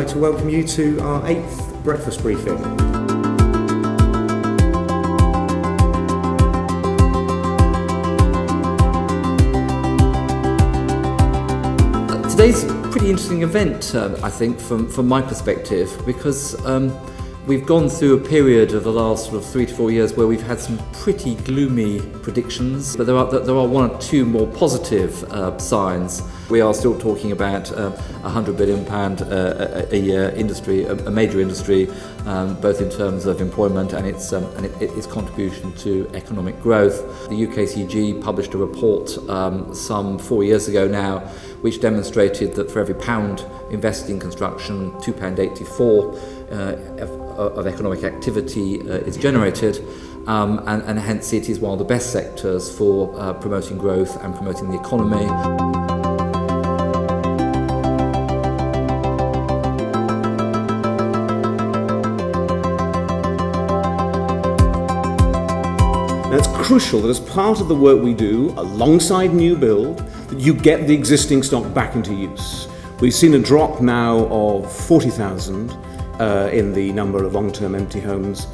like to welcome you to our 8th breakfast briefing. Today's a pretty interesting event, I think, from my perspective, because we've gone through a period of the last sort of 3 to 4 years where we've had some pretty gloomy predictions, but there are one or two more positive signs. We are still talking about £100 billion a year industry, a major industry, both in terms of employment and its contribution to economic growth. The UKCG published a report some 4 years ago now, which demonstrated that for every pound invested in construction, £2.84 of economic activity is generated, and hence it is one of the best sectors for promoting growth and promoting the economy. Now, it's crucial that as part of the work we do alongside new build, that you get the existing stock back into use. We've seen a drop now of 40,000 in the number of long-term empty homes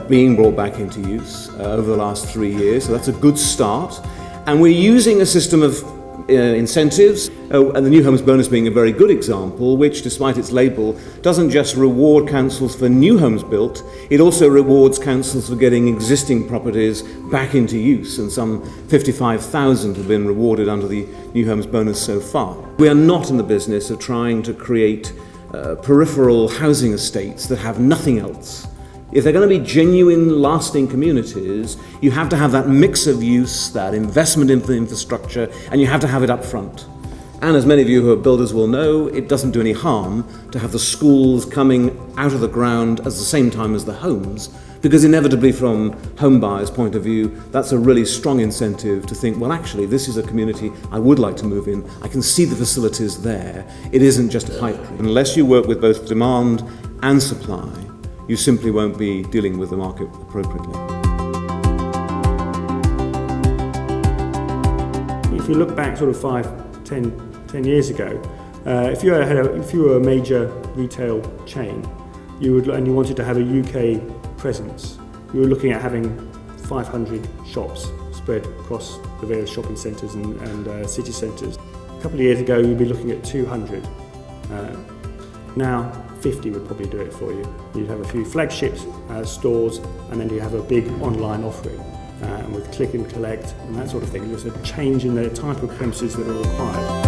being brought back into use over the last 3 years, so that's a good start. And we're using a system of incentives, and the New Homes Bonus being a very good example, which, despite its label, doesn't just reward councils for new homes built, it also rewards councils for getting existing properties back into use, and some 55,000 have been rewarded under the New Homes Bonus so far. We are not in the business of trying to create peripheral housing estates that have nothing else. If they're going to be genuine, lasting communities, you have to have that mix of use, that investment in the infrastructure, and you have to have it up front. And as many of you who are builders will know, it doesn't do any harm to have the schools coming out of the ground at the same time as the homes, because inevitably from home buyers' point of view, that's a really strong incentive to think, well, actually, this is a community I would like to move in. I can see the facilities there. It isn't just a pipe dream. Unless you work with both demand and supply, you simply won't be dealing with the market appropriately. If you look back sort of 10 years ago, if you were a major retail chain, and you wanted to have a UK presence, you were looking at having 500 shops spread across the various shopping centres and city centres. A couple of years ago, you'd be looking at 200. Now, 50 would probably do it for you. You'd have a few flagships, stores, and then you have a big online offering with click and collect and that sort of thing. There's a change in the type of premises that are required.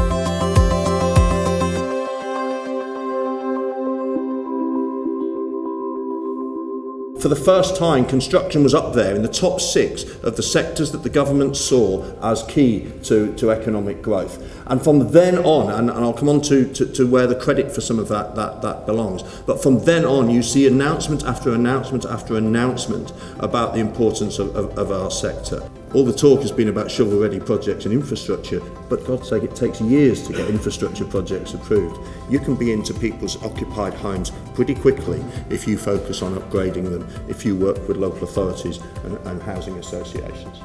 For the first time, construction was up there in the top 6 of the sectors that the government saw as key to economic growth. And from then on, and I'll come on to where the credit for some of that belongs, but from then on you see announcement after announcement after announcement about the importance of our sector. All the talk has been about shovel-ready projects and infrastructure, but God's sake, it takes years to get infrastructure projects approved. You can be into people's occupied homes pretty quickly if you focus on upgrading them, if you work with local authorities and housing associations.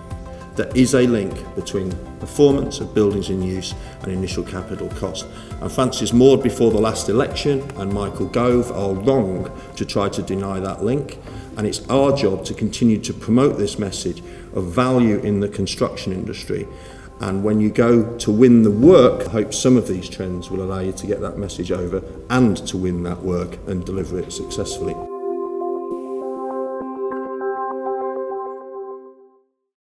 There is a link between performance of buildings in use and initial capital cost. And Francis Maud before the last election and Michael Gove are wrong to try to deny that link. And it's our job to continue to promote this message of value in the construction industry. And when you go to win the work, I hope some of these trends will allow you to get that message over and to win that work and deliver it successfully.